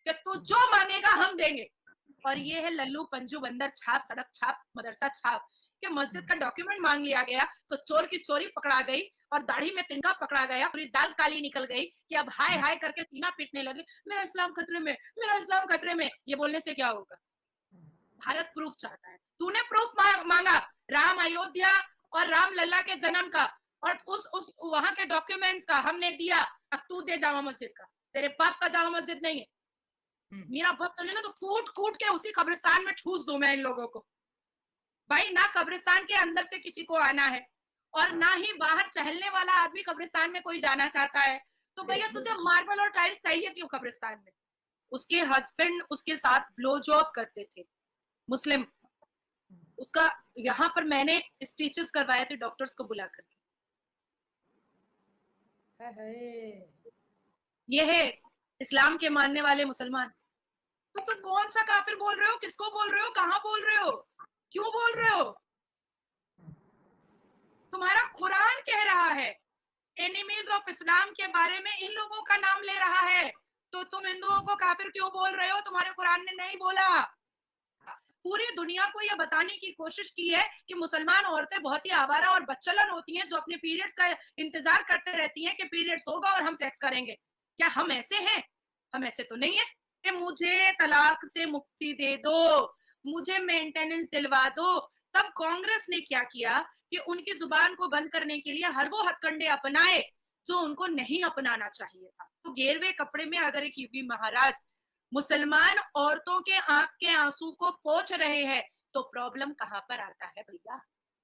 कि तू जो मांगेगा हम देंगे। और ये है लल्लू पंजू बंदर छाप, सड़क छाप, मदरसा छाप, कि मस्जिद का डॉक्यूमेंट मांग लिया गया तो चोर की चोरी पकड़ा गई और दाढ़ी में तिनका पकड़ा गया, पूरी दाल काली निकल गई कि अब हाय हाय करके सीना पीटने लगे, मेरा इस्लाम खतरे में, मेरा इस्लाम खतरे में। ये बोलने से क्या होगा? भारत प्रूफ चाहता है, तूने प्रूफ मांगा राम अयोध्या और राम लल्ला के जन्म का और उस वहां के डॉक्यूमेंट्स का, हमने दिया। अब तू दे जामा मस्जिद का, तेरे बाप का जामा मस्जिद नहीं है। मेरा बस चले ना तो कूट कूट के उसी कब्रिस्तान में ठूस दूं मैं इन लोगों को। भाई ना कब्रिस्तान के अंदर से किसी को आना है और ना ही बाहर टहलने वाला आदमी कब्रिस्तान में कोई जाना चाहता है, तो भैया तुझे मार्बल और टाइल्स चाहिए क्यों कब्रिस्तान में? उसके हस्बैंड उसके साथ ब्लो जॉब करते थे, मुस्लिम। उसका यहाँ पर मैंने स्टिचेस करवाए थे डॉक्टर्स को बुला करके। ये है इस्लाम के मानने वाले मुसलमान। तो तुम कौन सा काफिर बोल रहे हो, किसको बोल रहे हो, कहां बोल रहे हो, क्यों बोल रहे हो? तुम्हारा कुरान कह रहा है एनिमीज ऑफ इस्लाम के बारे में इन लोगों का नाम ले रहा है, तो तुम हिंदुओं को काफिर क्यों बोल रहे हो? तुम्हारे कुरान ने नहीं बोला। पूरी दुनिया को यह बताने की कोशिश की है कि मुसलमान औरतें बहुत ही आवारा और बच्चलन होती हैं, जो अपने पीरियड्स का इंतजार करते रहती हैं कि पीरियड्स होगा और हम सेक्स करेंगे। क्या हम ऐसे हैं? हम ऐसे तो नहीं है कि मुझे तलाक से मुक्ति दे दो, मुझे मेंटेनेंस दिलवा दो। तब कांग्रेस ने क्या किया कि उनकी जुबान को बंद करने के लिए हर वो हथकंडे अपनाए जो उनको नहीं अपनाना चाहिए था। तो गेरवे कपड़े में अगर एक योगी महाराज मुसलमान औरतों के आंख के आंसू को पोंछ रहे हैं, तो प्रॉब्लम कहां पर आता है भैया?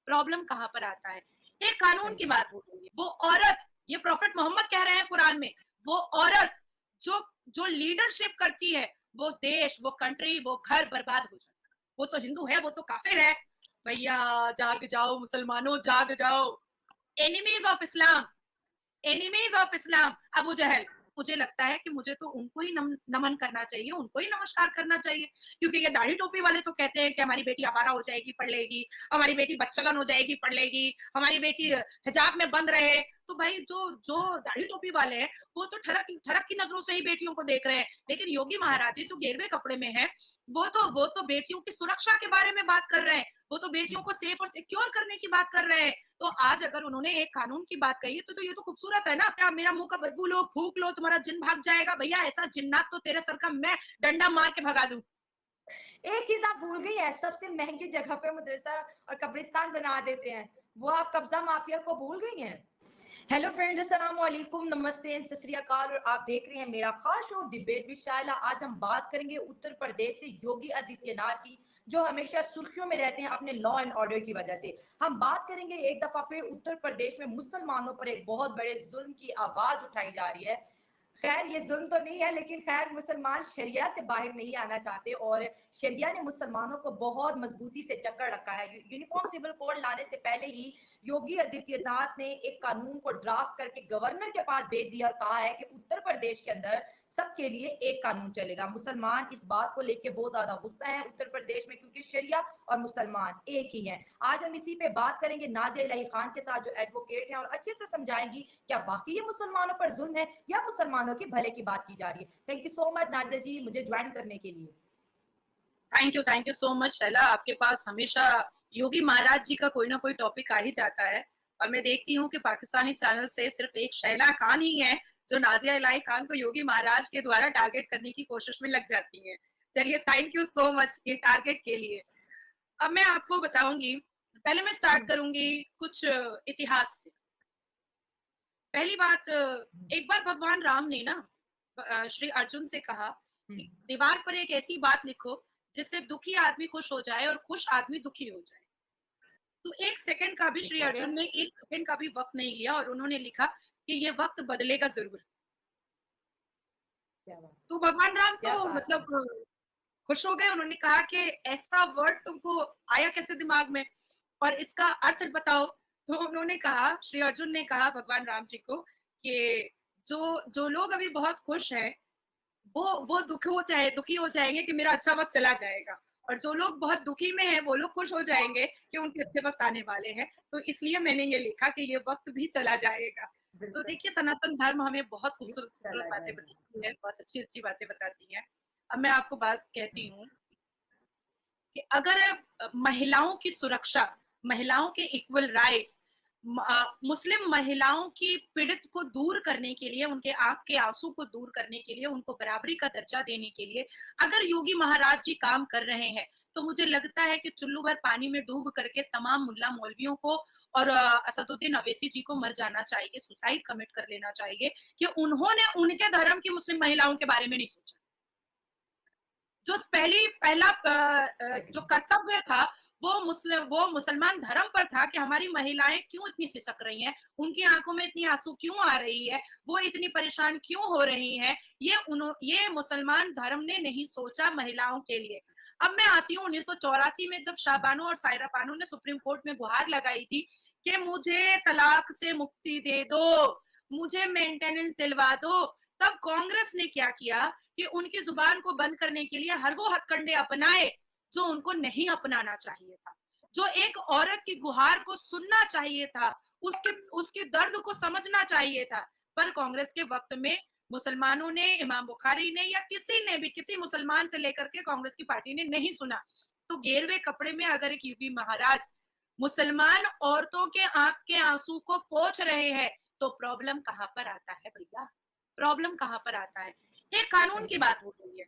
प्रॉब्लम कहां पर आता है? एक कानून की बात हो रही है, वो औरत, ये प्रॉफेट मोहम्मद कह रहे हैं कुरान में, वो औरत जो जो लीडरशिप करती है, वो देश, वो कंट्री, वो घर बर्बाद हो जाता है। वो तो हिंदू है, वो तो काफिर है। भैया जाग जाओ मुसलमानों, जाग जाओ। Enemies of Islam, enemies of Islam, Abu Jahl. मुझे लगता है कि मुझे तो उनको ही नमन करना चाहिए, उनको ही नमस्कार करना चाहिए, क्योंकि ये दाढ़ी टोपी वाले तो कहते हैं कि हमारी बेटी आवारा हो जाएगी पढ़ लेगी, हमारी बेटी बच्चलन हो जाएगी पढ़ लेगी, हमारी बेटी हिजाब में बंद रहे। तो भाई जो जो दाढ़ी टोपी वाले हैं वो तो ठरक ठरक की नजरों से ही बेटियों को देख रहे हैं, लेकिन योगी महाराज जी जो गेरवे कपड़े में है, वो तो बेटियों की सुरक्षा के बारे में बात कर रहे हैं, वो तो बेटियों को सेफ और सिक्योर करने की बात कर रहे हैं। तो आज अगर उन्होंने एक कानून की बात कही है तो ये तो खूबसूरत है ना। क्या मेरा मुंह का बदबू लो, फूक लो, तुम्हारा जिन भाग जाएगा? भैया ऐसा जिन्नात तो तेरे सर का मैं डंडा मार के भगा दूं। एक चीज आप भूल गई है, सबसे महंगी जगह पे मदरसा और कब्रिस्तान बना देते हैं, वो आप कब्जा माफिया को भूल गई हैं। हेलो फ्रेंड्स, अस्सलाम वालेकुम, नमस्ते, सत श्री अकाल, और आप देख रहे हैं मेरा खास शो डिबेट विद शाइला। आज हम बात करेंगे उत्तर प्रदेश से योगी आदित्यनाथ की, जो हमेशा सुर्खियों में रहते हैं अपने लॉ एंड ऑर्डर की वजह से। हम बात करेंगे एक दफा फिर उत्तर प्रदेश में मुसलमानों पर एक बहुत बड़े जुल्म की आवाज उठाई जा रही है। खैर ये जुल्म तो नहीं है, लेकिन खैर मुसलमान शरिया से बाहर नहीं आना चाहते और शरिया ने मुसलमानों को बहुत मजबूती से जकड़ रखा है। यूनिफॉर्म सिविल कोड लाने से पहले ही योगी आदित्यनाथ ने एक कानून को ड्राफ्ट करके गवर्नर के पास भेज दिया और कहा है कि उत्तर प्रदेश के अंदर सबके लिए एक कानून चलेगा। मुसलमान इस बात को लेकर बहुत ज्यादा गुस्सा है उत्तर प्रदेश में, क्योंकि शरिया और मुसलमान एक ही हैं। आज हम इसी पे बात करेंगे नाज़िया इलाही खान के साथ, जो एडवोकेट हैं, और अच्छे से समझाएंगी क्या वाकई ये मुसलमानों पर जुल्म है या मुसलमानों के भले की बात की जा रही है। Thank you so much Nazia ji मुझे ज्वाइन करने के लिए। Thank you so much Shaila. आपके पास हमेशा योगी महाराज जी का कोई ना कोई टॉपिक आ ही जाता है, और मैं देखती हूँ कि पाकिस्तानी चैनल से सिर्फ एक शैला खान ही है जो नाजिया इलाही खान को योगी महाराज के द्वारा टारगेट करने की कोशिश में लग जाती है। चलिए थैंक यू सो मच ये टारगेट के लिए। अब मैं आपको बताऊंगी, पहले मैं स्टार्ट करूंगी कुछ इतिहास से। पहली बात, एक बार भगवान राम ने ना श्री अर्जुन से कहा कि दीवार पर एक ऐसी बात लिखो जिससे दुखी आदमी खुश हो जाए और खुश आदमी दुखी हो जाए। तो एक सेकंड का भी श्री अर्जुन ने एक सेकंड का भी वक्त नहीं लिया और उन्होंने लिखा कि ये वक्त बदलेगा जरूर। तो भगवान राम तो मतलब खुश हो गए। उन्होंने कहा कि ऐसा वर्ड तुमको आया कैसे दिमाग में, और इसका अर्थ बताओ। तो उन्होंने कहा, श्री अर्जुन ने कहा भगवान राम जी को कि जो जो लोग अभी बहुत खुश हैं वो दुखी हो जाएंगे कि मेरा अच्छा वक्त चला जाएगा, और जो लोग बहुत दुखी में हैं वो लोग खुश हो जाएंगे कि उनके अच्छे वक्त आने वाले हैं। तो इसलिए मैंने ये लिखा कि ये वक्त भी चला जाएगा। तो देखिए सनातन धर्म हमें बहुत खूबसूरत खूबसूरत बातें बताती है, बहुत अच्छी अच्छी बातें बताती है। अब मैं आपको बात कहती हूँ कि अगर महिलाओं की सुरक्षा, महिलाओं के इक्वल राइट्स, मुस्लिम महिलाओं की पीड़ित को दूर करने के लिए, उनके आंख के आंसू को दूर करने के लिए, उनको बराबरी का दर्जा देने के लिए अगर योगी महाराज जी काम कर रहे हैं, तो मुझे लगता है कि चुल्लू भर पानी में डूब करके तमाम मुल्ला मौलवियों को और असदुद्दीन अवैसी जी को मर जाना चाहिए, सुसाइड कमिट कर लेना चाहिए कि उन्होंने उनके धर्म की मुस्लिम महिलाओं के बारे में नहीं सोचा। जो पहला जो कर्तव्य था वो मुसलमान धर्म पर था कि हमारी महिलाएं क्यों इतनी सिसक रही हैं, उनकी आंखों में इतनी आंसू क्यों आ रही है, वो इतनी परेशान क्यों हो रही हैं, ये मुसलमान धर्म ने नहीं सोचा महिलाओं के लिए। अब मैं आती हूँ 1984 में, जब शाहबानो और सायरा बानो ने सुप्रीम कोर्ट में गुहार लगाई थी कि मुझे तलाक से मुक्ति दे दो, मुझे मेंटेनेंस दिलवा दो, तब कांग्रेस ने क्या किया कि उनकी जुबान को बंद करने के लिए हर वो हथकंडे अपनाए जो उनको नहीं अपनाना चाहिए था, जो एक औरत की गुहार को सुनना चाहिए था, उसके दर्द को समझना चाहिए था। पर कांग्रेस के वक्त में मुसलमानों ने, इमाम बुखारी ने या किसी ने भी, किसी मुसलमान से लेकर के कांग्रेस की पार्टी ने नहीं सुना। तो गेरवे कपड़े में अगर एक योगी महाराज मुसलमान औरतों के आंख के आंसू को पोंछ रहे हैं, तो प्रॉब्लम कहां पर आता है भैया? प्रॉब्लम कहां पर आता है? एक कानून की बात हो रही है,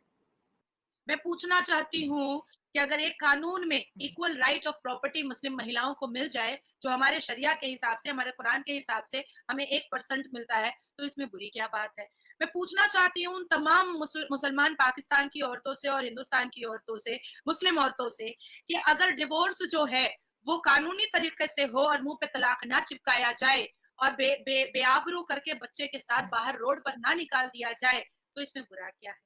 मैं पूछना चाहती हूँ कि अगर एक कानून में इक्वल राइट ऑफ प्रॉपर्टी मुस्लिम महिलाओं को मिल जाए, जो हमारे शरिया के हिसाब से, हमारे कुरान के हिसाब से हमें 1% मिलता है, तो इसमें बुरी क्या बात है? मैं पूछना चाहती हूँ तमाम मुसलमान पाकिस्तान की औरतों से और हिंदुस्तान की औरतों से, मुस्लिम औरतों से, कि अगर डिवोर्स जो है वो कानूनी तरीके से हो और मुंह पे तलाक ना चिपकाया जाए और बेआबरू करके बच्चे के साथ बाहर रोड पर ना निकाल दिया जाए, तो इसमें बुरा क्या है?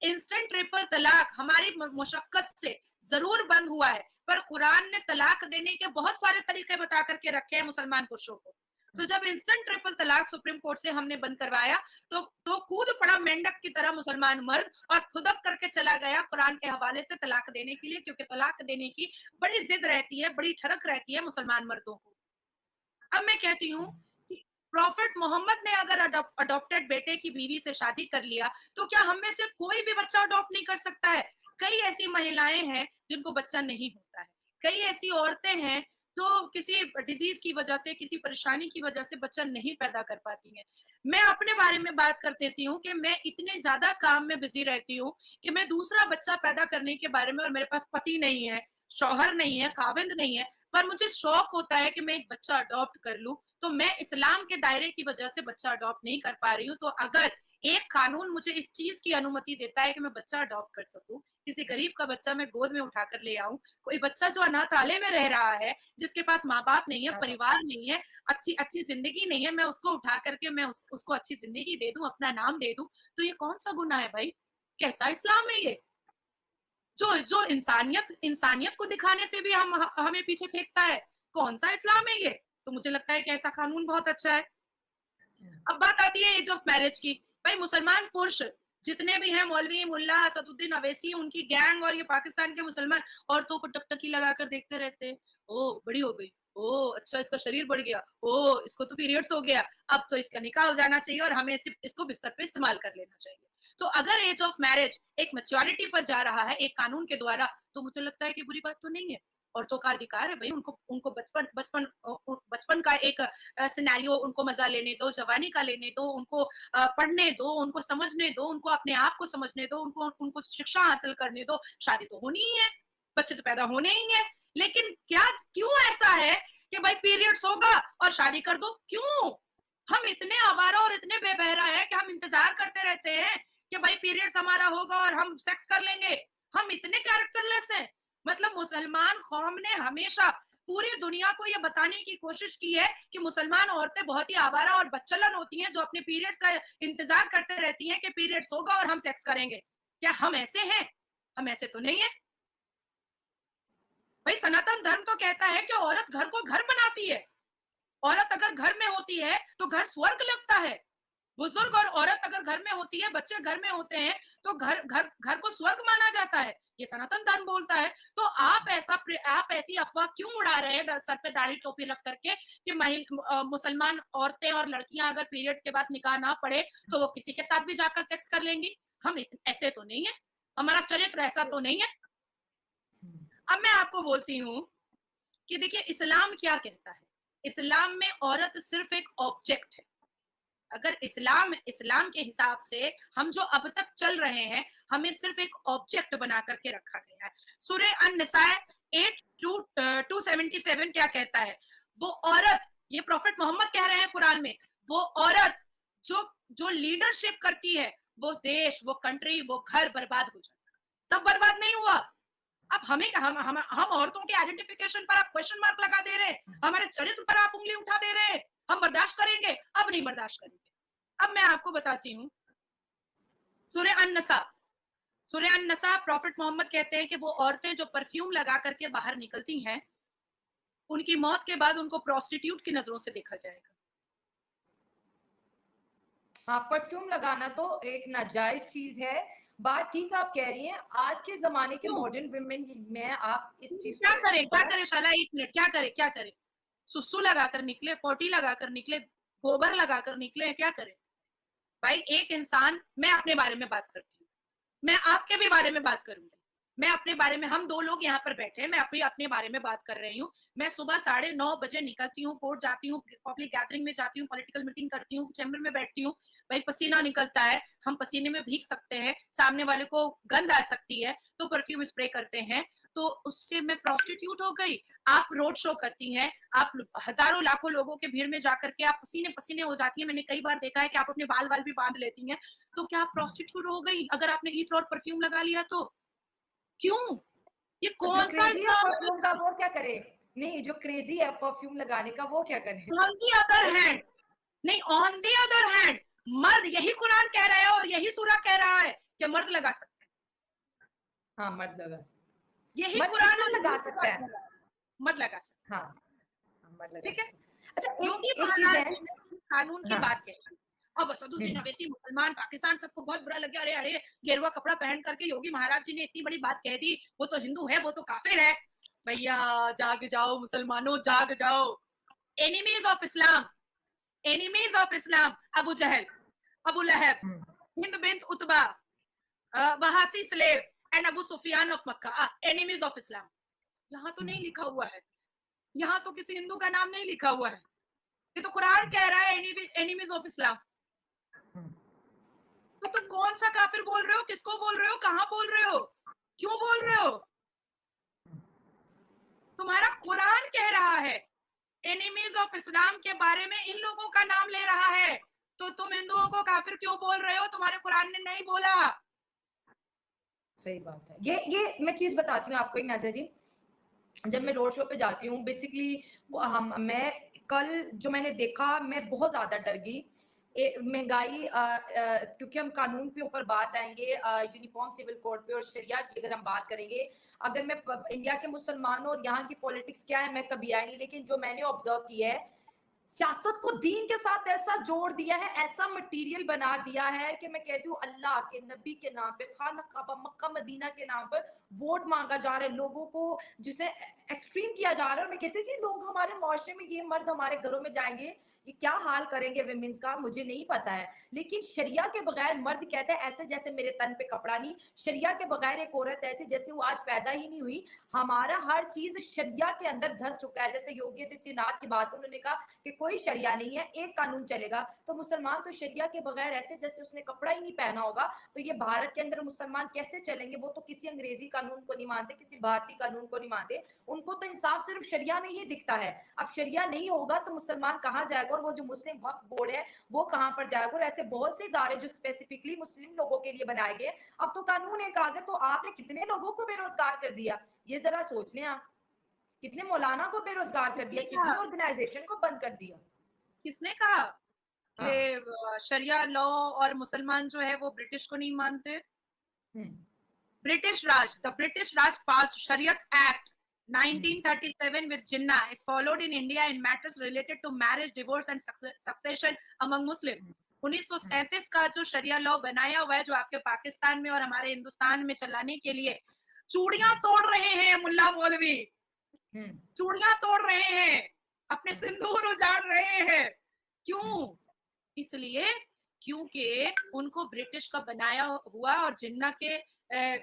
इंस्टेंट ट्रिपल तलाक हमारी मुशक्कत से जरूर बंद हुआ है, पर कुरान ने तलाक देने के बहुत सारे तरीके बता करके रखे हैं मुसलमान पुरुषों को। तो जब इंस्टेंट ट्रिपल तलाक सुप्रीम कोर्ट से हमने बंद करवाया, तो कूद पड़ा मेंढक की तरह मुसलमान मर्द और खुदक करके चला गया कुरान के हवाले से तलाक देने के लिए, क्योंकि तलाक देने की बड़ी जिद रहती है, बड़ी ठरक रहती है मुसलमान मर्दों को। अब मैं कहती हूँ कि प्रॉफिट मोहम्मद ने अगर अडॉप्टेड बेटे की बीवी से शादी कर लिया, तो क्या हम में से कोई भी बच्चा अडॉप्ट नहीं कर सकता है? कई ऐसी महिलाएं हैं जिनको बच्चा नहीं होता है, कई ऐसी औरतें हैं जो किसी डिजीज की वजह से, किसी परेशानी की वजह से बच्चा नहीं पैदा कर पाती हैं। मैं अपने बारे में बात कर देती हूँ कि मैं इतने ज्यादा काम में बिजी रहती हूँ कि मैं दूसरा बच्चा पैदा करने के बारे में, और मेरे पास पति नहीं है, शौहर नहीं है, खाविंद नहीं है, पर मुझे शौक होता है कि मैं एक बच्चा अडॉप्ट कर लूं, तो मैं इस्लाम के दायरे की वजह से बच्चा अडॉप्ट नहीं कर पा रही हूँ। तो अगर एक कानून मुझे इस चीज की अनुमति देता है कि मैं बच्चा अडॉप्ट कर सकूं, किसी गरीब का बच्चा मैं गोद में उठाकर ले आऊं, कोई बच्चा जो अनाथालय में रह रहा है, जिसके पास माँ बाप नहीं है, परिवार नहीं है, अच्छी अच्छी जिंदगी नहीं है, मैं उसको उठा करके मैं उसको अच्छी जिंदगी दे दूं, अपना नाम दे दूं, तो ये कौन सा गुनाह है भाई? कैसा इस्लाम है ये? जो जो इंसानियत को दिखाने से भी हमें पीछे फेंकता है, कौन सा इस्लाम है ये? तो मुझे लगता है कि ऐसा कानून बहुत अच्छा है। अब बात आती है एज ऑफ मैरिज की। भाई मुसलमान पुरुष जितने भी हैं, मौलवी, मुल्ला, असदुद्दीन अवैसी, उनकी गैंग और ये पाकिस्तान के मुसलमान औरतों को टकटकी लगाकर देखते रहते हैं। ओ बड़ी हो गई, ओ अच्छा इसका शरीर बढ़ गया, ओ इसको तो पीरियड्स हो गया, अब तो इसका निकाह हो जाना चाहिए और हमें इसको बिस्तर पे इस्तेमाल कर लेना चाहिए। तो अगर एज ऑफ मैरिज एक मैच्योरिटी पर जा रहा है एक कानून के द्वारा, तो मुझे लगता है कि बुरी बात तो नहीं है। औरतों का अधिकार है भाई, उनको उनको बचपन बचपन बचपन का एक सिनेरियो उनको मजा लेने दो, जवानी का लेने दो, उनको पढ़ने दो, उनको समझने दो, उनको अपने आप को समझने दो, उनको उनको शिक्षा हासिल करने दो। शादी तो होनी ही है, बच्चे तो पैदा होने ही है, लेकिन क्यों ऐसा है कि भाई पीरियड्स होगा और शादी कर दो? क्यों? हम इतने आवारा और इतने बेबहरा है कि हम इंतजार करते रहते हैं कि भाई पीरियड्स हमारा होगा और हम सेक्स कर लेंगे। हम इतने कैरेक्टरलेस हैं। मतलब मुसलमान कौम ने हमेशा पूरी दुनिया को ये बताने की कोशिश की है कि मुसलमान औरतें बहुत ही आवारा और बच्चलन होती हैं, जो अपने पीरियड्स का इंतजार करते रहती हैं कि पीरियड्स होगा और हम सेक्स करेंगे। क्या हम ऐसे हैं? हम ऐसे तो नहीं है भाई। सनातन धर्म तो कहता है कि औरत घर को घर बनाती है। औरत अगर घर में होती है तो घर स्वर्ग लगता है। बुजुर्ग और औरत अगर घर में होती है, बच्चे घर में होते हैं, तो घर घर घर को स्वर्ग माना जाता है। ये सनातन धर्म बोलता है। तो आप ऐसी अफवाह क्यों उड़ा रहे हैं सर पे दाढ़ी टोपी रख करके कि मुसलमान औरतें और लड़कियां अगर पीरियड्स के बाद निकाह ना पड़े तो वो किसी के साथ भी जाकर सेक्स कर लेंगी? हम ऐसे तो नहीं है, हमारा चरित्र ऐसा तो नहीं है। अब मैं आपको बोलती हूँ कि देखिए इस्लाम क्या कहता है। इस्लाम में औरत सिर्फ एक ऑब्जेक्ट है। अगर इस्लाम इस्लाम के हिसाब से हम जो अब तक चल रहे हैं, हमें सिर्फ एक ऑब्जेक्ट बना करके रखा गया है। सूरह अन-निसा 8:277 क्या कहता है? वो औरत, ये प्रॉफेट मोहम्मद कह रहे हैं कुरान में, वो औरत जो जो लीडरशिप करती है, वो देश, वो कंट्री, वो घर बर्बाद हो जाता है। तब बर्बाद नहीं हुआ। अब हम औरतों के आइडेंटिफिकेशन पर आप क्वेश्चन मार्क लगा दे रहे हैं, हमारे चरित्र पर आप उंगली उठा दे रहे हैं। हम बर्दाश्त करेंगे? अब नहीं बर्दाश्त करेंगे। अब मैं आपको बताती हूँ सूरह अन-नसा, सूरह अन-नसा प्रॉफेट मोहम्मद कहते हैं कि वो औरतें जो परफ्यूम लगा करके बाहर निकलती हैं, उनकी मौत के बाद उनको प्रोस्टिट्यूट की नजरों से देखा जाएगा। हाँ, परफ्यूम लगाना तो एक नाजायज चीज है। बात ठीक आप कह रही हैं, आज के जमाने के क्यों? मॉडर्न वुमेन में आप इस चीज क्या को करें, क्या बहुत करें शाला, एक मिनट, क्या करें, क्या करें? सुसु लगाकर निकले, पोटी लगाकर निकले, गोबर लगाकर निकले, क्या करें? भाई एक इंसान, मैं अपने बारे में बात करती हूँ, मैं आपके भी बारे में बात करूंगी। मैं अपने बारे में, हम दो लोग यहाँ पर बैठे हैं, मैं अपने अपने बारे में बात कर रही हूँ। मैं सुबह 9:30 बजे निकलती हूँ, कोर्ट जाती हूँ, पब्लिक गैदरिंग में जाती हूँ, पॉलिटिकल मीटिंग करती हूँ, चैम्बर में बैठती हूँ। भाई पसीना निकलता है, हम पसीने में भीग सकते हैं, सामने वाले को गंध आ सकती है, तो परफ्यूम स्प्रे करते हैं, तो उससे मैं प्रोस्टिट्यूट हो गई। आप रोड शो करती हैं, आप हजारों लाखों लोगों के भीड़ में जाकर के आप पसीने पसीने हो जाती हैं। मैंने कई बार देखा है कि आप अपने बाल वाल भी बांध लेती हैं, तो क्या आप प्रोस्टिट्यूट हो गई अगर आपने इत्र और परफ्यूम लगा लिया तो? क्यों? ये जो कौन सा क्रेजी है इस्लाम परफ्यूम का वो क्या करे? नहीं, जो क्रेजी है परफ्यूम लगाने का वो क्या करे? ऑन दी अदर हैंड, नहीं, ऑन दी अदर हैंड, मर्द, यही कुरान कह रहा है और यही सूरा कह रहा है कि मर्द लगा सकते हैं। हाँ, मर्द लगा सकते, यही मर्द कुरान कितना और लगा यही सूरा सकता कह है? रहा है, मर्द लगा सकते हाँ, मर्द हैं। लगा ठीक है? सकता है। अच्छा, योगी एक चीज महाराज है। जी ने कानून की हाँ। बात कही। अब असदुद्दीन अवैसी मुसलमान, पाकिस्तान सबको बहुत बुरा लग गया, अरे अरे गेरुआ कपड़ा पहन करके योगी महाराज जी ने इतनी बड़ी बात कह दी, वो तो हिंदू है, वो तो काफिर है। भैया जाग जाओ मुसलमानों, जाग जाओ। Enemies of Islam, enemies of Islam, Abu Jahl, Abu Lahab, Hind bint Utba, Wahshi slave and Abu Sufyan of Mecca, enemies of Islam. यहाँ तो नहीं लिखा हुआ है, यहाँ तो किसी हिंदू का नाम नहीं लिखा हुआ है। ये तो कुरान कह रहा है एनिमीज ऑफ इस्लाम। तो तुम कौन सा काफिर बोल रहे हो? किसको बोल रहे हो? कहाँ बोल रहे हो? क्यों बोल रहे हो? तुम्हारा कुरान कह रहा है एनिमीज ऑफ इस्लाम के बारे में, इन लोगों का नाम ले रहा है, तो तुम हिंदुओं को काफिर क्यों बोल रहे हो? तुम्हारे कुरान ने नहीं बोला। सही बात है। ये मैं चीज बताती हूँ आपको एक, नाज़िया जी। जब मैं रोड शो पे जाती हूँ बेसिकली, हम मैं कल जो मैंने देखा, मैं बहुत ज्यादा डर गई। महंगाई, क्योंकि हम कानून के ऊपर बात आएंगे, यूनिफॉर्म सिविल कोड पे और शरिया की अगर हम बात करेंगे। अगर मैं इंडिया के मुसलमानों और यहाँ की पॉलिटिक्स क्या है मैं कभी आई नहीं, लेकिन जो मैंने ऑब्जर्व किया है, सियासत को दीन के साथ ऐसा जोड़ दिया है, ऐसा मटेरियल बना दिया है कि मैं कहती हूँ अल्लाह के नबी के नाम पे, खाना काबा मक्का मदीना के नाम पर वोट मांगा जा रहा है लोगों को, जिसे एक्सट्रीम किया जा रहा है। और मैं कहती हूँ कि लोग हमारे मुआशरे में, ये मर्द हमारे घरों में जाएंगे, ये क्या हाल करेंगे विमेंस का, मुझे नहीं पता है। लेकिन शरिया के बगैर मर्द कहता है ऐसे जैसे मेरे तन पे कपड़ा नहीं, शरिया के बगैर एक औरत ऐसे जैसे वो आज पैदा ही नहीं हुई। हमारा हर चीज शरिया के अंदर धस चुका है। जैसे योगी आदित्यनाथ की बात, उन्होंने कहा कि कोई शरिया नहीं है, एक कानून चलेगा। तो मुसलमान तो शरिया के बगैर ऐसे जैसे उसने कपड़ा ही नहीं पहना होगा। तो ये भारत के अंदर मुसलमान कैसे चलेंगे? वो तो किसी अंग्रेजी कानून को नहीं मानते, किसी भारतीय कानून को नहीं मानते, उनको तो इंसाफ सिर्फ शरिया में ही दिखता है। अब शरिया नहीं होगा तो मुसलमान कहाँ जाएगा? और वो जो मुस्लिम वक्फ बोर्ड है वो कहाँ पर जाएगा? और ऐसे बहुत से इदारे जो स्पेसिफिकली मुस्लिम लोगों के लिए बनाए गए, अब तो कानून एक आ गया, तो आपने कितने लोगों को बेरोजगार कर दिया, ये जरा सोच लें आप। कितने मौलाना को बेरोजगार कर दिया, किसने कितनी कहा? ऑर्गेनाइजेशन को बंद कर दिया। किसने कहा? हाँ। ये शरिया लॉ और मुसलमान जो है वो ब्रिटिश को नहीं मानते। British Raj, the British Raj passed Shariat Act 1937 with Jinnah is followed in India in matters related to marriage, divorce and succession among Muslim. 1937 का जो शरिया लॉ बनाया हुआ है, जो आपके पाकिस्तान में और हमारे हिंदुस्तान में चलाने के लिए चूड़ियां तोड़ रहे हैं मुल्ला मौलवी, चूड़ियां तोड़ रहे हैं, अपने सिंदूर उजाड़ रहे हैं। क्यों? इसलिए क्योंकि उनको ब्रिटिश का बनाया हुआ और जिन्ना के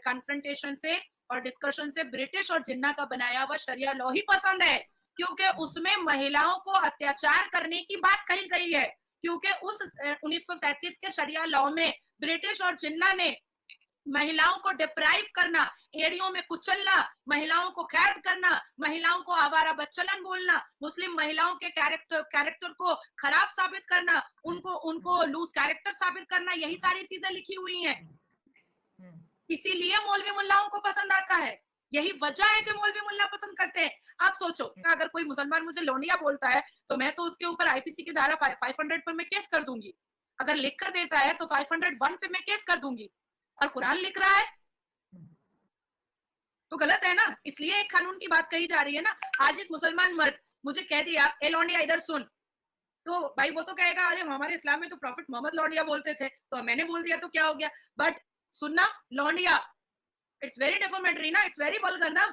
कन्फ्रंटेशन से और डिस्कशन से ब्रिटिश और जिन्ना का बनाया हुआ शरिया लॉ ही पसंद है, क्योंकि उसमें महिलाओं को अत्याचार करने की बात कही गई है। क्योंकि उस 1937 के शरिया लॉ में ब्रिटिश और जिन्ना ने महिलाओं को डिप्राइव करना, एड़ियों में कुचलना, महिलाओं को कैद करना, महिलाओं को आवारा बच्चलन बोलना, मुस्लिम महिलाओं के कैरेक्टर को खराब साबित करना, उनको उनको लूज कैरेक्टर साबित करना, यही सारी चीजें लिखी हुई हैं। इसीलिए मौलवी मुल्लाओं को पसंद आता है, यही वजह है कि मौलवी मुल्ला पसंद करते हैं। आप सोचो, अगर कोई मुसलमान मुझे लौंडिया बोलता है तो मैं तो उसके ऊपर आईपीसी की धारा 500 पर मैं केस कर दूंगी। अगर लिख कर देता है तो 501 पे मैं केस कर दूंगी। और कुरान लिख रहा है तो गलत है ना, इसलिए एक कानून की बात कही जा रही है ना। आज एक मुसलमान मर्द मुझे कह दिया ए लौंडिया इधर सुन, तो भाई वो तो कहेगा अरे हमारे इस्लाम में तो प्रॉफिट मोहम्मद लौंडिया बोलते थे, तो मैंने बोल दिया तो क्या हो गया। बट सुनना लौंडिया, इट्स वेरी डिफॉर्मेटरी ना, इट्स वेरी वल्गर ना।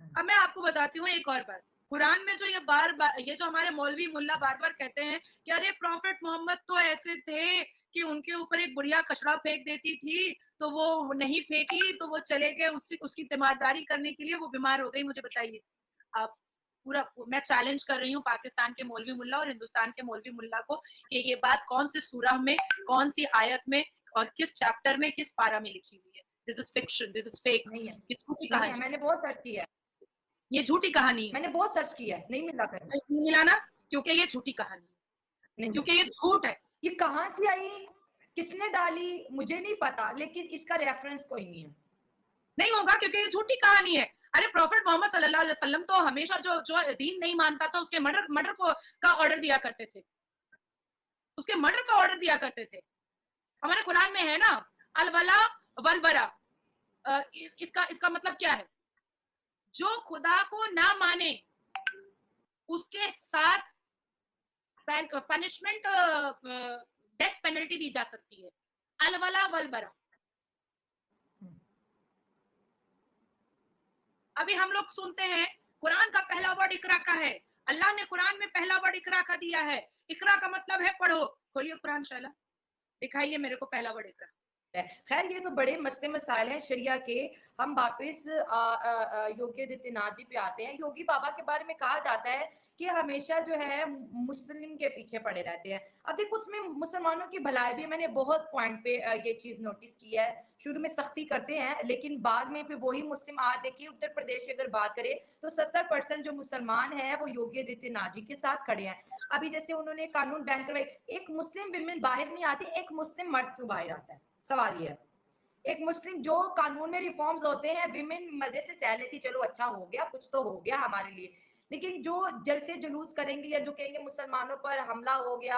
अब मैं आपको बताती हूँ एक और बात, कुरान में जो ये जो हमारे मौलवी मुल्ला बार बार कहते हैं कि अरे प्रॉफिट मोहम्मद तो ऐसे थे कि उनके ऊपर एक बुढ़िया कचरा फेंक देती थी तो वो नहीं फेंकी तो वो चले गए, उसकी तीमारदारी करने के लिए वो बीमार हो गई। मुझे बताइए आप, पूरा मैं चैलेंज कर रही हूँ पाकिस्तान के मौलवी मुल्ला और हिंदुस्तान के मौलवी मुल्ला को कि ये बात कौन सी सूरह में, कौन सी आयत में और किस चैप्टर में, किस पारा में लिखी हुई है। This is fiction, this is fake, नहीं है, ये झूठी नहीं है, कहानी, मैंने बहुत सर्च किया है, ये झूठी कहानी है। मैंने बहुत सर्च किया है, नहीं मिला फिर। नहीं मिला ना, क्योंकि ये झूठी कहानी है, नहीं, क्योंकि ये झूठ है। ये कहाँ से आई, किसने डाली मुझे नहीं पता, लेकिन इसका रेफरेंस कोई नहीं है। नहीं होगा क्योंकि ये झूठी कहानी है। अरे प्रॉफिट मोहम्मद सल्लल्लाहु अलैहि वसल्लम तो हमेशा जो जो दीन नहीं मानता था उसके मर्डर का ऑर्डर दिया करते थे, उसके मर्डर का ऑर्डर दिया करते थे। हमारे कुरान में है ना अलवला वलबरा, इसका इसका मतलब क्या है, जो खुदा को ना माने उसके साथ पनिशमेंट, डेथ पेनल्टी दी जा सकती है। अलवला वलबरा, अभी हम लोग सुनते हैं कुरान का पहला वर्ड इकरा का है, अल्लाह ने कुरान में पहला वर्ड इकरा का दिया है। इकरा का मतलब है पढ़ो। खोलिए कुरान शैला, दिखाइए मेरे को पहला वर्ड इकरा। खैर ये तो बड़े मसले मसाइल हैं शरिया के। हम वापिस योगी आदित्यनाथ जी पे आते हैं। योगी बाबा के बारे में कहा जाता है कि हमेशा जो है मुस्लिम के पीछे पड़े रहते हैं। अब देखो उसमें मुसलमानों की भलाई भी, मैंने बहुत पॉइंट पे ये चीज नोटिस की है। शुरू में सख्ती करते हैं लेकिन बाद में फिर वही मुस्लिम, आज देखिए उत्तर प्रदेश की अगर बात करें तो 70% जो मुसलमान है वो योगी आदित्यनाथ जी के साथ खड़े हैं। अभी जैसे उन्होंने कानून बैन करवाए, एक मुस्लिम विमेन बाहर नहीं आती, एक मुस्लिम मर्द क्यों बाहर आता है, सवाल ये है। एक मुस्लिम, जो कानून में रिफॉर्म्स होते हैं विमेन मजे से सह लेती, चलो अच्छा हो गया, कुछ तो हो गया हमारे लिए। लेकिन जो जलसे जुलूस करेंगे या जो कहेंगे मुसलमानों पर हमला हो गया,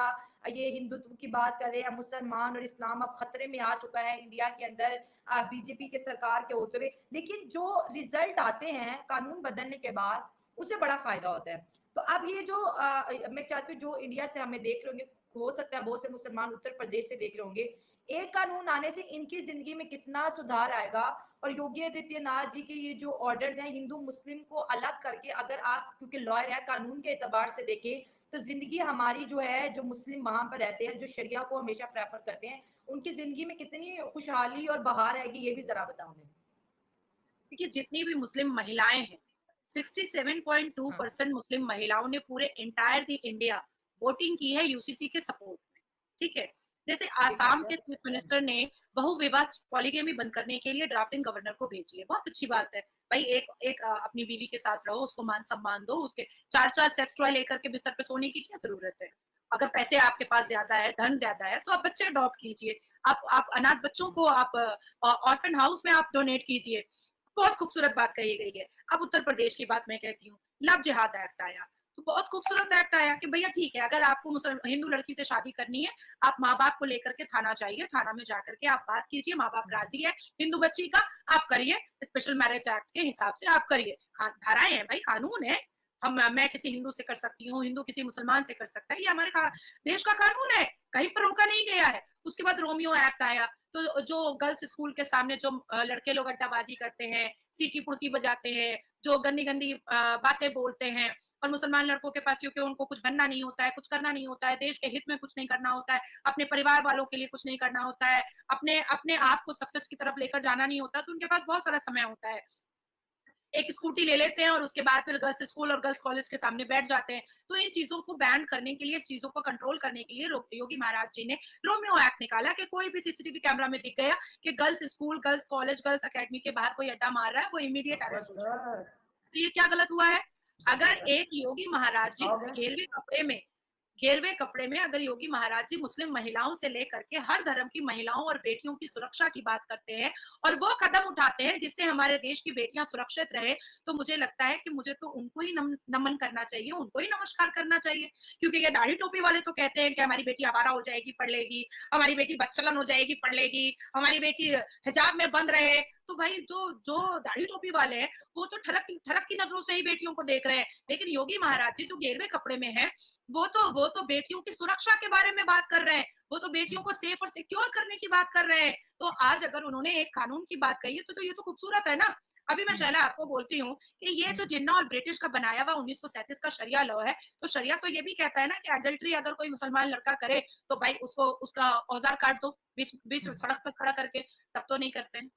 ये हिंदुत्व की बात कर रहे हैं, मुसलमान और इस्लाम अब खतरे में आ चुका है इंडिया के अंदर बीजेपी के सरकार के होते हुए, लेकिन जो रिजल्ट आते हैं कानून बदलने के बाद उसे बड़ा फायदा होता है। तो अब ये जो मैं चाहती हूँ जो इंडिया से हमें देख रहे होंगे, हो सकता है बहुत से मुसलमान उत्तर प्रदेश से देख रहे होंगे, एक कानून आने से इनकी जिंदगी में कितना सुधार आएगा। और योगी आदित्यनाथ जी के ये जो ऑर्डर्स हैं हिंदू मुस्लिम को अलग करके, अगर आप क्योंकि लॉयर है कानून के एतबार से देखें तो जिंदगी हमारी जो है, जो मुस्लिम वहां पर रहते हैं जो शरिया को हमेशा प्रेफर करते हैं, उनकी जिंदगी में कितनी खुशहाली और बहार आएगी ये भी जरा बताओ। देखिए जितनी भी मुस्लिम महिलाएं हैं, 67.2% मुस्लिम महिलाओं ने पूरे एंटायर दी इंडिया वोटिंग की है यूसीसी के सपोर्ट में। ठीक है, जैसे आसाम के चीफ मिनिस्टर ने बहु विवाह पॉलीगेमी बंद करने के लिए ड्राफ्टिंग गवर्नर को भेजी है, बहुत अच्छी बात है भाई। एक अपनी बीवी के साथ रहो, उसको मान सम्मान दो, उसके 4 सेक्स टॉय लेकर के बिस्तर पे सोने की क्या जरूरत है। अगर पैसे आपके पास ज्यादा है, धन ज्यादा है, तो आप बच्चे अडॉप्ट कीजिए, आप अनाथ बच्चों को आप ऑर्फन हाउस में आप डोनेट कीजिए। बहुत खूबसूरत बात कही गई है। अब उत्तर प्रदेश की बात मैं कहती हूँ, लव जिहाद एक्ट आया, तो बहुत खूबसूरत एक्ट आया कि भैया ठीक है, अगर आपको हिंदू लड़की से शादी करनी है, आप माँ बाप को लेकर के थाना जाइए, थाना में जाकर के आप बात कीजिए, माँ बाप राजी है हिंदू बच्ची का, आप करिए, स्पेशल मैरिज एक्ट के हिसाब से आप करिए। धाराएं हैं भाई, कानून है। मैं किसी हिंदू से कर सकती हूँ, हिंदू किसी मुसलमान से कर सकता है, ये हमारे देश का कानून है, कहीं पर रोका नहीं गया है। उसके बाद रोमियो एक्ट आया, तो जो गर्ल्स स्कूल के सामने जो लड़के लोग अड्डाबाजी करते हैं, सीटी पुड़ती बजाते हैं, जो गंदी गंदी बातें बोलते हैं, और मुसलमान लड़कों के पास क्योंकि उनको कुछ बनना नहीं होता है, कुछ करना नहीं होता है, देश के हित में कुछ नहीं करना होता है, अपने परिवार वालों के लिए कुछ नहीं करना होता है, अपने अपने आप को सक्सेस की तरफ लेकर जाना नहीं होता, तो उनके पास बहुत सारा समय होता है। एक स्कूटी ले लेते हैं और उसके बाद फिर गर्ल्स स्कूल और गर्ल्स कॉलेज के सामने बैठ जाते हैं। तो इन चीज़ों को बैन करने के लिए, इस चीज़ों को कंट्रोल करने के लिए योगी महाराज जी ने रोमियो एक्ट निकाला कि कोई भी सीसीटीवी कैमरा में दिख गया कि girls school, girls college, girls academy के बाहर कोई अड्डा मार रहा है, वो इमीडिएट अरेस्ट हो जाए। तो ये क्या गलत हुआ है? अगर एक योगी महाराज जी गेरवे कपड़े में अगर योगी महाराज जी मुस्लिम महिलाओं से लेकर के हर धर्म की महिलाओं और बेटियों की सुरक्षा की बात करते हैं और वो कदम उठाते हैं जिससे हमारे देश की बेटियां सुरक्षित रहे, तो मुझे लगता है कि मुझे तो उनको ही नमन करना चाहिए, उनको ही नमस्कार करना चाहिए। क्योंकि ये दाढ़ी टोपी वाले तो कहते हैं कि हमारी बेटी आवारा हो जाएगी, पढ़ लेगी, हमारी बेटी बदचलन हो जाएगी, पढ़ लेगी, हमारी बेटी हिजाब में बंद रहे। तो भाई जो जो दाढ़ी टोपी वाले हैं वो तो ठरक की नजरों से ही बेटियों को देख रहे हैं, लेकिन योगी महाराज जी जो गेरवे कपड़े में है वो तो बेटियों की सुरक्षा के बारे में बात कर रहे हैं, वो तो बेटियों को सेफ और सिक्योर करने की बात कर रहे हैं। तो आज अगर उन्होंने एक कानून की बात कही है तो ये तो खूबसूरत है ना। अभी मैं शैला आपको बोलती हूँ कि ये जो जिन्ना और ब्रिटिश का बनाया हुआ 1937 का शरिया लॉ है, तो शरिया तो ये भी कहता है ना कि एडल्ट्री अगर कोई मुसलमान लड़का करे तो भाई उसको उसका औजार काट दो बीच बीच सड़क पर खड़ा करके, तब तो नहीं करते हैं।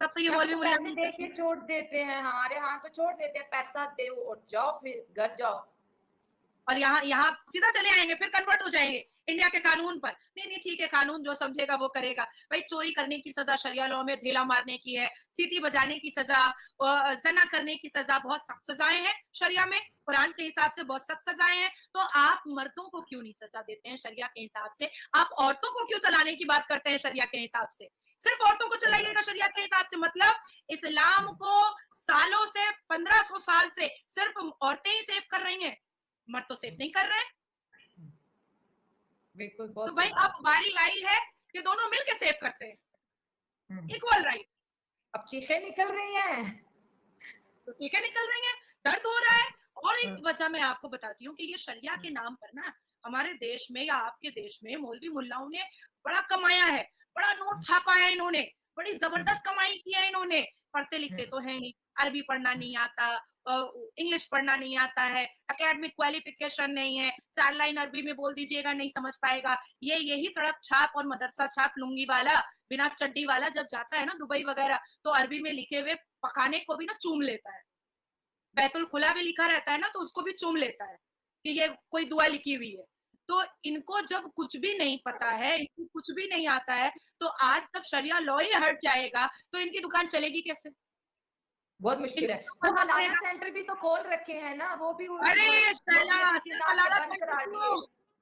तब तो ये मौलवी मुल्ला पैसे दे के छोड़ देते हैं, हमारे यहाँ तो छोड़ देते हैं, पैसा दे और जाओ फिर घर जाओ, और यहाँ यहाँ सीधा चले आएंगे, फिर कन्वर्ट हो जाएंगे इंडिया के कानून पर। नहीं नहीं ठीक है, कानून जो समझेगा वो करेगा। भाई चोरी करने की सजा शरिया लॉ में ढेला मारने की है, सीटी बजाने की सजा, जना करने की सजा, बहुत सख्त सजाएं हैं शरिया में, कुरान के हिसाब से बहुत सख्त सजाएं हैं। तो आप मर्दों को क्यों नहीं सजा देते हैं शरिया के हिसाब से? आप औरतों को क्यों चलाने की बात करते हैं शरिया के हिसाब से? सिर्फ औरतों को चलाइएगा शरिया के हिसाब से, मतलब इस्लाम को सालों से 1500 साल से सिर्फ औरतें ही सेव कर रही हैं, मर्द तो सेव नहीं कर रहे हैं। बिल्कुल। तो भाई अब बारी आई है कि दोनों मिलके सेव करते हैं, इक्वल राइट। अब चीखें निकल रही हैं, तो चीखें निकल रही हैं, दर्द हो रहा है। और एक वजह मैं आपको बताती हूँ कि ये शरिया के नाम पर ना हमारे देश में या आपके देश में मौलवी मुल्लाओं ने बड़ा कमाया है, बड़ा नोट छापा है इन्होंने, बड़ी जबरदस्त कमाई की है इन्होंने। पढ़ते लिखते तो है नहीं, अरबी पढ़ना नहीं आता, इंग्लिश पढ़ना नहीं आता है, एकेडमिक क्वालिफिकेशन नहीं है, 4 लाइन अरबी में बोल दीजिएगा नहीं समझ पाएगा। ये यही सड़क छाप और मदरसा छाप लुंगी वाला, बिना चड्डी वाला जब जाता है ना दुबई वगैरह, तो अरबी में लिखे हुए पकाने को भी ना चूम लेता है। बैतुल खुला भी लिखा रहता है ना तो उसको भी चूम लेता है कि ये कोई दुआ लिखी हुई है। तो इनको जब कुछ भी नहीं पता है, इनको कुछ भी नहीं आता है, तो आज जब शरिया लॉ ही हट जाएगा तो इनकी दुकान चलेगी कैसे? बहुत मुश्किल है। तो हलाला सेंटर भी तो खोल रखे हैं ना, वो भी अरे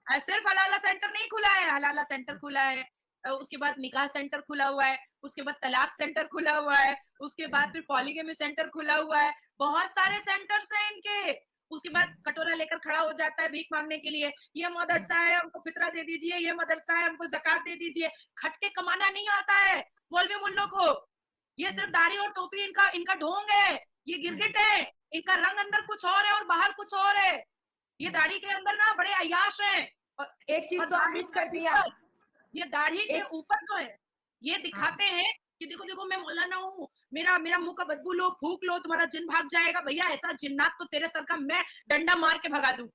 सिर्फ हलाला सेंटर नहीं खुला है, हलाला सेंटर खुला है, उसके बाद निकाह सेंटर खुला हुआ है, उसके बाद तलाक सेंटर खुला हुआ है, उसके बाद फिर पॉलीगेमी सेंटर खुला हुआ है, बहुत सारे सेंटर्स हैं इनके। उसके बाद कटोरा लेकर खड़ा हो जाता है भीख मांगने के लिए, ये मदरसा है हमको फितरा दे दीजिए, ये मदरसा है हमको ज़कात दे दीजिए। खट के कमाना नहीं आता है मौलवी मुल्लों को, ये सिर्फ दाढ़ी और टोपी इनका इनका ढोंग है, ये गिरगिट है, इनका रंग अंदर कुछ और है और बाहर कुछ और है। ये दाढ़ी के अंदर ना बड़े अय्याश हैं। और एक चीज तो मिस कर दिया, ये दाढ़ी के ऊपर जो है ये दिखाते हैं कि देखो देखो मैं मौलाना हूँ, मेरा मेरा मुंह का बदबू लो, फूक लो, तुम्हारा जिन भाग जाएगा। भैया ऐसा जिन्नात तो तेरे सर का मैं डंडा मार के भगा दूं।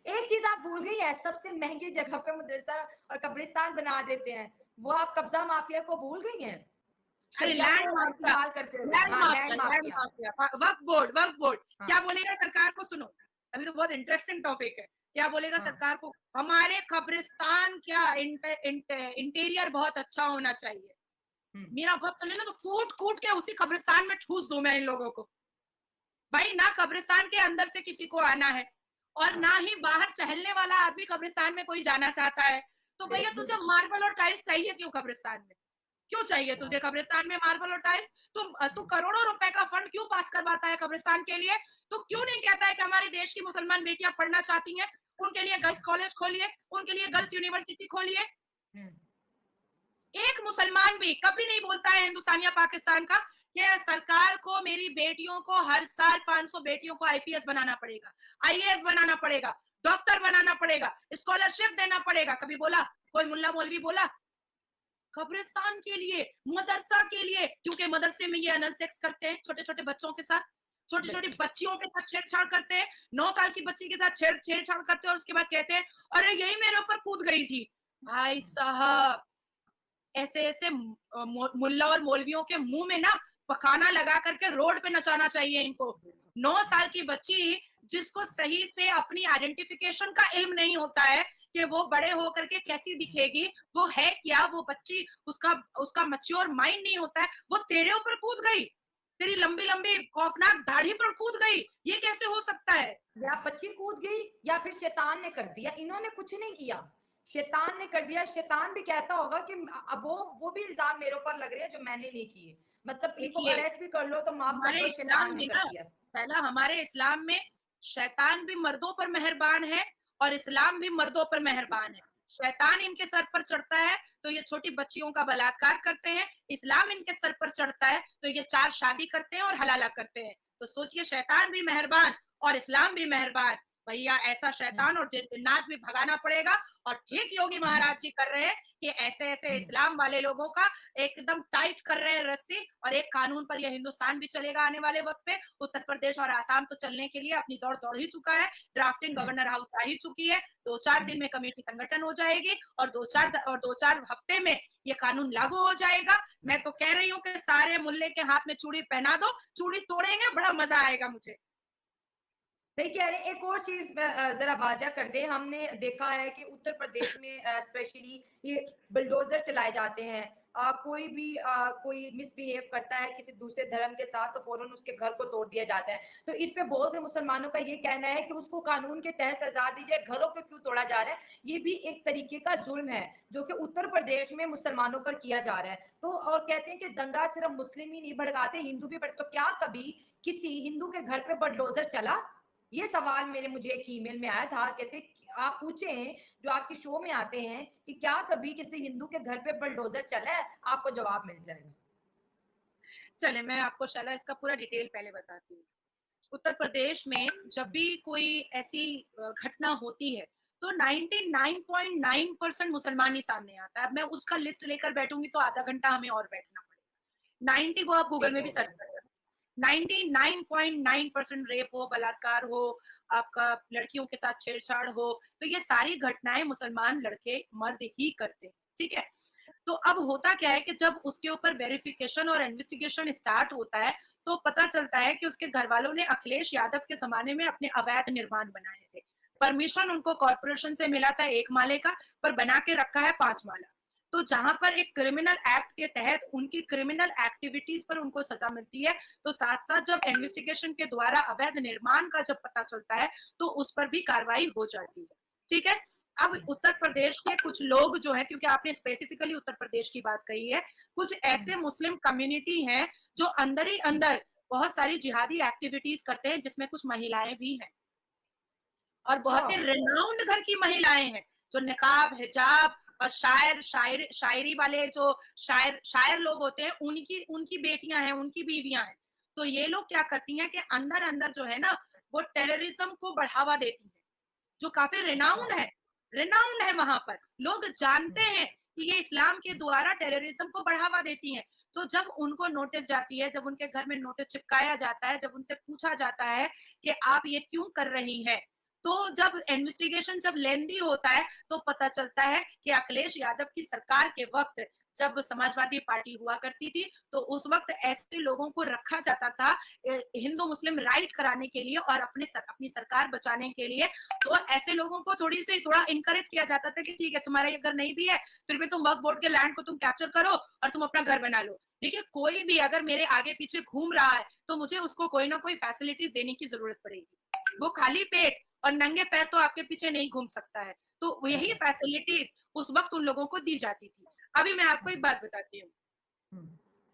एक चीज आप भूल गई है, सबसे महंगी जगह पे मदरसा और कब्रिस्तान बना देते हैं, वो आप कब्जा माफिया को भूल गई हैं? अरे लैंड माफिया, वक्फ बोर्ड क्या बोलेगा सरकार को? सुनो अभी तो बहुत इंटरेस्टिंग टॉपिक है। क्या बोलेगा सरकार को? हमारे कब्रिस्तान क्या इंटीरियर बहुत अच्छा होना चाहिए। मेरा बस चले ना तो कूट कूट के उसी कब्रिस्तान में ठूस दूं मैं इन लोगों को। भाई ना कब्रिस्तान के अंदर से किसी को आना है और ना ही बाहर टहलने वाला आदमी कब्रिस्तान में कोई जाना चाहता है। तो भैया तुझे मार्बल और टाइल्स चाहिए क्यों कब्रिस्तान में? क्यों चाहिए तुझे कब्रिस्तान में मार्बल और टाइल्स? तू करोड़ों रुपए का फंड क्यों पास करवाता है कब्रिस्तान के लिए? तो क्यों नहीं कहता है कि हमारे देश की मुसलमान बेटियां पढ़ना चाहती हैं, उनके लिए गर्ल्स कॉलेज खोलिए, उनके लिए गर्ल्स यूनिवर्सिटी खोलिए। एक मुसलमान भी कभी नहीं बोलता है हिंदुस्तान या पाकिस्तान का कि सरकार को मेरी बेटियों को हर साल 500 बेटियों को आईपीएस बनाना पड़ेगा, आईएएस बनाना पड़ेगा, डॉक्टर बनाना पड़ेगा, स्कॉलरशिप देना पड़ेगा। कभी बोला? कोई मुल्ला मौलवी बोला? कब्रिस्तान के लिए, मदरसा के लिए, क्योंकि मदरसे में ये अनल सेक्स करते हैं छोटे छोटे बच्चों के साथ, छोटी छोटी बच्चियों के साथ छेड़छाड़ करते हैं, 9 साल की बच्ची के साथ छेड़छाड़ करते हैं और उसके बाद कहते हैं अरे यही मेरे ऊपर कूद गई थी। भाई साहब, ऐसे ऐसे मुल्ला और मौलवियों के मुंह में ना पखाना लगा करके रोड पे नचाना चाहिए इनको। 9 साल की बच्ची जिसको सही से अपनी आइडेंटिफिकेशन का इल्म नहीं होता है कि वो बड़े होकर के कैसी दिखेगी, वो है क्या, वो बच्ची, उसका उसका मैच्योर माइंड नहीं होता है, वो तेरे ऊपर कूद गई, तेरी लंबी लंबी खौफनाक दाढ़ी पर कूद गई, ये कैसे हो सकता है? या बच्ची कूद गई या फिर शैतान ने कर दिया, इन्होंने कुछ नहीं किया, शैतान ने कर दिया। शैतान भी कहता होगा कि अब वो भी इल्जाम मेरे ऊपर लग रहे हैं जो मैंने नहीं किए, मतलब इनको देखिए, अरेस्ट भी कर लो तो माफ कर हमारे दो, इस्लाम शैतान ने में कर ना, दिया। पहला हमारे इस्लाम में शैतान भी मर्दों पर मेहरबान है और इस्लाम भी मर्दों पर मेहरबान है। शैतान इनके सर पर चढ़ता है तो ये छोटी बच्चियों का बलात्कार करते हैं, इस्लाम इनके सर पर चढ़ता है तो ये 4 शादी करते हैं और हलाला करते हैं। तो सोचिए, शैतान भी मेहरबान और इस्लाम भी मेहरबान। भैया, ऐसा शैतान और जिन्नात भी भगाना पड़ेगा। और ठीक योगी महाराज जी कर रहे हैं कि ऐसे ऐसे इस्लाम वाले लोगों का एकदम टाइट कर रहे हैं रस्सी, और एक कानून पर यह हिंदुस्तान भी चलेगा आने वाले वक्त पे। उत्तर प्रदेश और आसाम तो चलने के लिए अपनी दौड़ ही चुका है, ड्राफ्टिंग गवर्नर हाउस आ ही चुकी है, 2-4 दिन में कमेटी संगठन हो जाएगी और 2-4 हफ्ते में ये कानून लागू हो जाएगा। मैं तो कह रही हूँ कि सारे मुल्ले के हाथ में चूड़ी पहना दो, चूड़ी तोड़ेंगे, बड़ा मजा आएगा मुझे। सही कह रहे हैं। एक और चीज जरा वाजिया कर दे, हमने देखा है कि उत्तर प्रदेश में स्पेशली ये बुलडोजर चलाए जाते हैं, कोई भी कोई मिसबिहेव करता है किसी दूसरे धर्म के साथ तो फौरन उसके घर को तोड़ दिया जाता है। तो इस पे बहुत से मुसलमानों का ये कहना है कि उसको कानून के तहत सजा दी जाए, घरों को क्यों तोड़ा जा रहा है, ये भी एक तरीके का जुल्म है जो कि उत्तर प्रदेश में मुसलमानों पर किया जा रहा है। तो और कहते हैं कि दंगा सिर्फ मुस्लिम ही नहीं भड़काते, हिंदू भी भड़क, तो क्या कभी किसी हिंदू के घर पे बुलडोजर चला? ये सवाल मुझे एक ईमेल में आया था, कहते आप पूछे जो आपके शो में आते हैं कि क्या कभी किसी हिंदू के घर पे बुलडोजर चला है, आपको जवाब मिल जाएगा। चले, मैं आपको शैला इसका पूरा डिटेल पहले बताती हूँ। उत्तर प्रदेश में जब भी कोई ऐसी घटना होती है तो 99.9% मुसलमान ही सामने आता है। अब मैं उसका लिस्ट लेकर बैठूंगी तो आधा घंटा हमें और बैठना पड़ेगा। 90 को आप गूगल में भी सर्च कर सकते हैं। 99.9% रेप हो, बलात्कार हो, आपका लड़कियों के साथ छेड़छाड़ हो, तो ये सारी घटनाएं मुसलमान लड़के मर्द ही करते हैं। ठीक है, तो अब होता क्या है कि जब उसके ऊपर वेरिफिकेशन और इन्वेस्टिगेशन स्टार्ट होता है तो पता चलता है कि उसके घर वालों ने अखिलेश यादव के जमाने में अपने अवैध निर्माण बनाए थे। परमिशन उनको कॉर्पोरेशन से मिला था 1 माले का, पर बना के रखा है 5 माला। तो जहां पर एक क्रिमिनल एक्ट के तहत उनकी क्रिमिनल एक्टिविटीज पर उनको सजा मिलती है, तो साथ साथ जब इन्वेस्टिगेशन के द्वारा अवैध निर्माण का जब पता चलता है तो उस पर भी कार्रवाई हो जाती है। ठीक है, अब उत्तर प्रदेश के कुछ लोग जो है, क्योंकि आपने स्पेसिफिकली उत्तर प्रदेश की बात कही है, कुछ ऐसे मुस्लिम कम्युनिटी हैं जो अंदर ही अंदर बहुत सारी जिहादी एक्टिविटीज करते हैं, जिसमें कुछ महिलाएं भी हैं और बहुत ही रिनाउंड घर की महिलाएं हैं जो निकाब, हिजाब और शायरी वाले जो शायर लोग होते हैं, उनकी उनकी बेटियां हैं, उनकी बीवियां हैं। तो ये लोग क्या करती हैं कि अंदर अंदर जो है ना, वो टेररिज्म को बढ़ावा देती है, जो काफी रिनाउंड है वहां पर। लोग जानते हैं कि ये इस्लाम के द्वारा टेररिज्म को बढ़ावा देती हैं। तो जब उनको नोटिस जाती है, जब उनके घर में नोटिस चिपकाया जाता है, जब उनसे पूछा जाता है कि आप ये क्यों कर रही हैं, तो जब इन्वेस्टिगेशन जब लेंदी होता है तो पता चलता है कि अखिलेश यादव की सरकार के वक्त जब समाजवादी पार्टी हुआ करती थी तो उस वक्त ऐसे लोगों को रखा जाता था हिंदू मुस्लिम राइट कराने के लिए और अपनी सरकार बचाने के लिए। तो ऐसे लोगों को थोड़ा इनकरेज किया जाता था कि ठीक है, तुम्हारा ये घर नहीं भी है, फिर भी तुम वक्फ बोर्ड के लैंड को तुम कैप्चर करो और तुम अपना घर बना लो। देखिए, कोई भी अगर मेरे आगे पीछे घूम रहा है तो मुझे उसको कोई ना कोई फैसिलिटीज देने की जरूरत पड़ेगी। वो खाली पेट और नंगे पैर तो आपके पीछे नहीं घूम सकता है। तो यही फैसिलिटीज उस वक्त उन लोगों को दी जाती थी। अभी मैं आपको एक बात बताती हूँ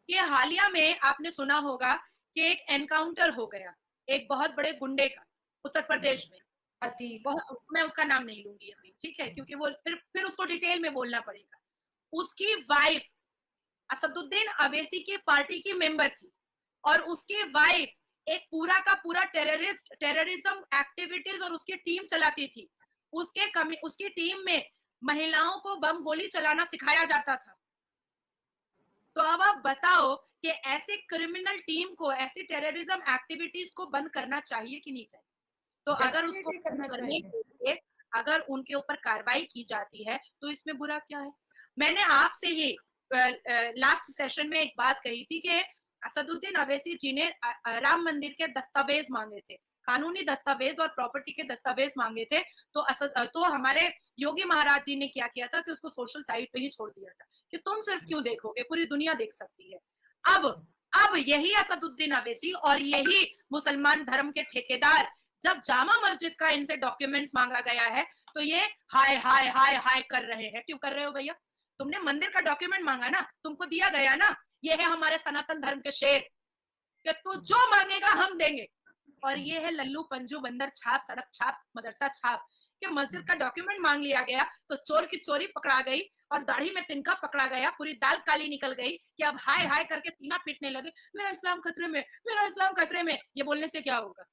कि हालिया में आपने सुना होगा कि एक एनकाउंटर हो गया एक बहुत बड़े गुंडे का उत्तर प्रदेश में। मैं उसका नाम नहीं लूंगी अभी, ठीक है, क्योंकि वो फिर उसको डिटेल में बोलना पड़ेगा। उसकी वाइफ असदुद्दीन अवैसी की पार्टी की मेंबर थी और उसकी वाइफ एक पूरा का पूरा टेररिज्म एक्टिविटीज और उसकी टीम चलाती थी। उसकी टीम में महिलाओं को बम गोली चलाना सिखाया जाता था। तो अब आप बताओ कि ऐसे क्रिमिनल टीम को, ऐसी टेररिज्म एक्टिविटीज को बंद करना चाहिए कि नहीं चाहिए? तो अगर उसको डेफिनेटली बंद करना करने चाहिए। के लिए अगर उनके ऊपर कार्रवाई की जाती है, तो इसमें बुरा क्या है? मैंने आपसे ही लास्ट सेशन में एक बात कही थी कि असदुद्दीन अवैसी जी ने राम मंदिर के दस्तावेज मांगे थे, कानूनी दस्तावेज और प्रॉपर्टी के दस्तावेज मांगे थे। तो हमारे योगी महाराज जी ने क्या किया था कि उसको सोशल साइट पे ही छोड़ दिया था कि तुम सिर्फ क्यों देखोगे, पूरी दुनिया देख सकती है। अब अब यही असदुद्दीन अवैसी और यही मुसलमान धर्म के ठेकेदार, जब जामा मस्जिद का इनसे डॉक्यूमेंट्स मांगा गया है, तो ये हाय हाय हाय हाय कर रहे हैं। क्यों कर रहे हो भैया? तुमने मंदिर का डॉक्यूमेंट मांगा ना, तुमको दिया गया ना। ये है हमारे सनातन धर्म के शेर कि तू जो मांगेगा हम देंगे। और ये है लल्लू पंजू बंदर छाप, सड़क छाप, मदरसा छाप कि मस्जिद का डॉक्यूमेंट मांग लिया गया तो चोर की चोरी पकड़ा गई और दाढ़ी में तिनका पकड़ा गया, पूरी दाल काली निकल गई कि अब हाय हाय करके सीना पीटने लगे, मेरा इस्लाम खतरे में, मेरा इस्लाम खतरे में। ये बोलने से क्या होगा?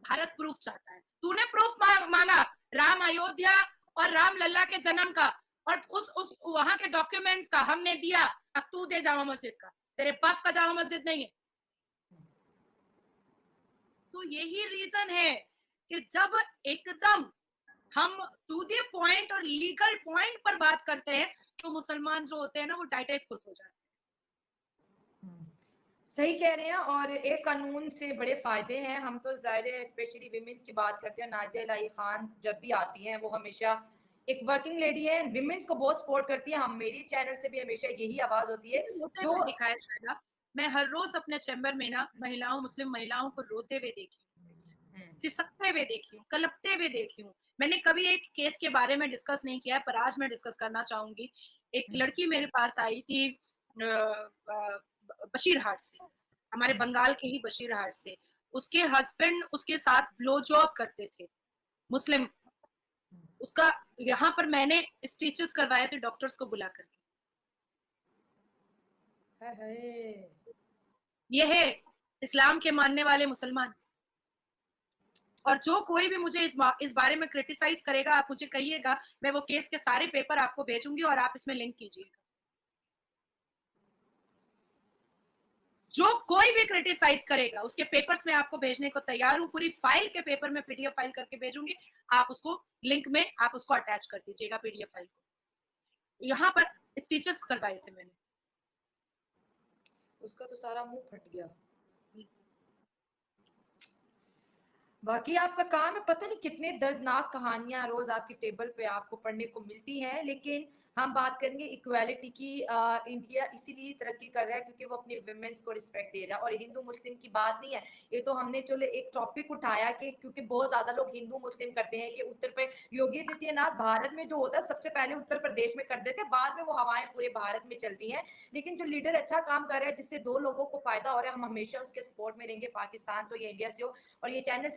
भारत प्रूफ चाहता है। तूने प्रूफ मांगा राम अयोध्या और राम लल्ला के जन्म का, और उस वहां के डॉक्यूमेंट्स का हमने दिया। अब तू दे जामा मस्जिद का, तेरे बाप का जामा मस्जिद नहीं है। तो यही रीजन है कि जब एकदम हम टू द पॉइंट और लीगल पॉइंट पर बात करते हैं, तो मुसलमान जो होते हैं ना, वो डायरेक्ट खुश हो जाते हैं। सही कह रहे हैं। और एक कानून से बड़े फायदे हैं। हम तो जाहिर है स्पेशली विमेंस की बात करते हैं। नाज़िया इलाही खान जब भी आती हैं, वो हमेशा एक वर्किंग लेडी है, विमेंस को बहुत सपोर्ट करती है। हम मेरी चैनल से भी हमेशा यही आवाज होती है रोते जो हुए दिखाया शायद, मैं हर रोज अपने चैम्बर में ना महिलाओं, मुस्लिम महिलाओं को रोते हुए देखी, सिसकते हुए देखी हूँ, कलपते हुए देखी हूँ। मैंने कभी एक केस के बारे में डिस्कस नहीं किया है, पर आज मैं डिस्कस करना चाहूंगी। एक लड़की मेरे पास आई थी बशीरहाट से, हमारे बंगाल के ही बशीरहाट से। उसके हस्बैंड उसके साथ ब्लो जॉब करते थे, मुस्लिम। उसका यहाँ पर मैंने स्टिचेस करवाए थे डॉक्टर्स को बुला करके। ये है इस्लाम के मानने वाले मुसलमान। और जो कोई भी मुझे इस बारे में क्रिटिसाइज करेगा, आप मुझे कहिएगा, मैं वो केस के सारे पेपर आपको भेजूंगी और आप इसमें लिंक कीजिएगा। जो कोई भी क्रिटिसाइज करेगा, उसके पेपर्स में आपको भेजने को तैयार हूँ। पूरी फाइल के पेपर में पीडीएफ फाइल करके भेजूंगी, आप उसको लिंक में आप उसको अटैच कर दीजिएगा पीडीएफ फाइल को। यहाँ पर स्टिचेस करवाए थे मैंने। उसका तो सारा मुंह फट गया। बाकी आपका काम है, पता नहीं कितने दर्दनाक कहानियां रोज आपकी टेबल पे आपको पढ़ने को मिलती हैं। लेकिन हम बात करेंगे इक्वालिटी की। इंडिया इसीलिए तरक्की कर रहा है क्योंकि वो अपने वुमेन्स को रिस्पेक्ट दे रहा है। और हिंदू मुस्लिम की बात नहीं है, ये तो हमने चलो एक टॉपिक उठाया कि क्योंकि बहुत ज्यादा लोग हिंदू मुस्लिम करते हैं कि उत्तर प्रदेश, योगी आदित्यनाथ भारत में जो होता है सबसे पहले उत्तर प्रदेश में कर देते हैं, बाद में वो हवाएं पूरे भारत में चलती हैं। लेकिन जो लीडर अच्छा काम कर रहा है जिससे दो लोगों को फायदा हो रहा है, हम हमेशा उसके सपोर्ट में रहेंगे, पाकिस्तान से हो या इंडिया से हो। और ये चैनल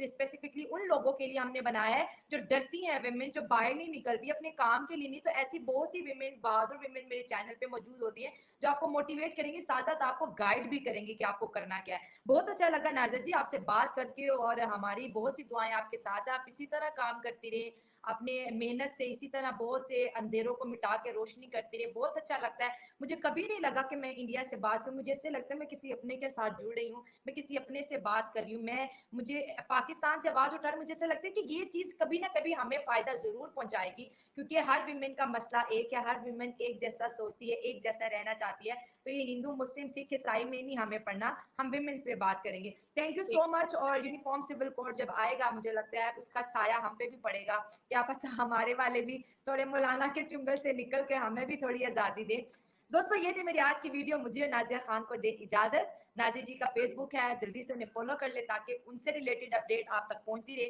स्पेसिफिकली उन लोगों के लिए हमने बनाया है जो डरती हैं, विमेन जो बाहर नहीं निकलती अपने काम के लिए। नहीं तो ऐसी बहुत सी विमेन, बहादुर विमेन मेरे चैनल पे मौजूद होती हैं जो आपको मोटिवेट करेंगी, साथ साथ आपको गाइड भी करेंगे कि आपको करना क्या है। बहुत अच्छा लगा नाज़िया जी आपसे बात करके, और हमारी बहुत सी दुआएं आपके साथ है। आप इसी तरह काम करती रहे, अपने मेहनत से इसी तरह बहुत से अंधेरों को मिटा के रोशनी करती रहे। बहुत अच्छा लगता है। मुझे कभी नहीं लगा कि मैं इंडिया से बात करूं, मुझे ऐसे लगता है मैं किसी अपने के साथ जुड़ रही हूँ, मैं किसी अपने से बात कर रही हूँ। मैं मुझे पाकिस्तान से आवाज उठा रही, मुझे ऐसा लगता है कि ये चीज कभी ना कभी हमें फायदा जरूर पहुंचाएगी, क्योंकि हर विमेन का मसला एक है, हर विमेन एक जैसा सोचती है, एक जैसा रहना चाहती है। तो ये हिंदू मुस्लिम सिख ईसाई में नहीं हमें पढ़ना, हम विमेन से बात करेंगे। Thank you so much. और यूनिफॉर्म सिविल कोड जब आएगा मुझे लगता है उसका साया हम पे भी पड़ेगा, क्या पता हमारे वाले भी थोड़े मौलाना के चुंगल से निकल के हमें भी थोड़ी आजादी दे। दोस्तों ये थी मेरी आज की वीडियो। मुझे नाज़िया खान को दे इजाजत। नाज़िया जी का फेसबुक है, जल्दी से उन्हें फॉलो कर ले ताकि उनसे रिलेटेड अपडेट आप तक पहुंचती रहे।